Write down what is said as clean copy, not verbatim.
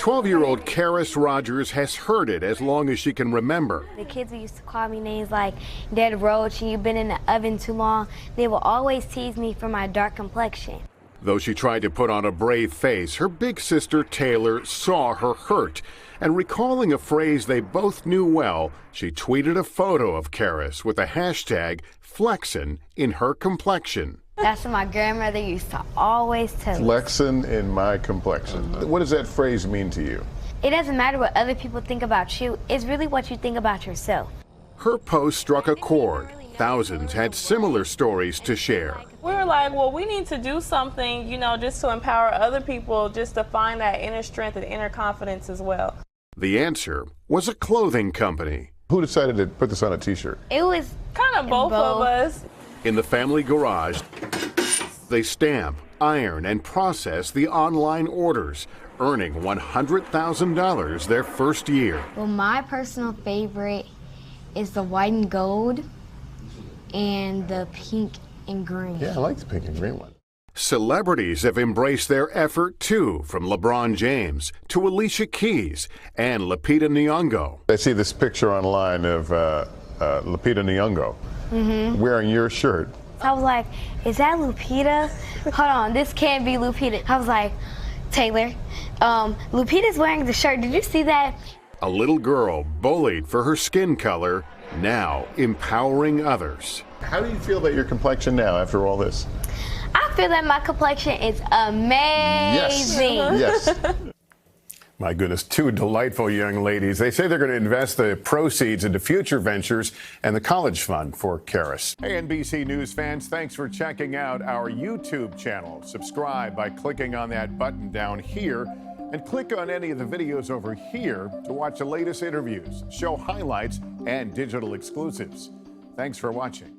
12-year-old Kheris Rogers has heard it as long as she can remember. The kids used to call me names like Dead Roach and you've been in the oven too long. They will always tease me for my dark complexion. Though she tried to put on a brave face, her big sister Taylor saw her hurt. And recalling a phrase they both knew well, she tweeted a photo of Kheris with the hashtag Flexin in her complexion. That's what my grandmother used to always tell me. Flexin in my complexion. What does that phrase mean to you? It doesn't matter what other people think about you. It's really what you think about yourself. Her post struck a chord. Thousands had similar stories to share. We were like, well, we need to do something, just to empower other people, just to find that inner strength and inner confidence as well. The answer was a clothing company. Who decided to put this on a t-shirt? It was kind of both of us. In the family garage, they stamp, iron, and process the online orders, earning $100,000 their first year. Well, my personal favorite is the white and gold and the pink and green. Yeah, I like the pink and green one. Celebrities have embraced their effort too, from LeBron James to Alicia Keys and Lupita Nyong'o. I see this picture online of Lupita Nyong'o wearing your shirt. I was like, is that Lupita? Hold on, this can't be Lupita. I was like, Taylor, Lupita's wearing the shirt. Did you see that? A little girl bullied for her skin color, now empowering others. How do you feel about your complexion now after all this? I feel that my complexion is amazing. Yes. My goodness, two delightful young ladies. They say they're going to invest the proceeds into future ventures and the college fund for Kheris. Hey, NBC News fans, thanks for checking out our YouTube channel. Subscribe by clicking on that button down here and click on any of the videos over here to watch the latest interviews, show highlights, and digital exclusives. Thanks for watching.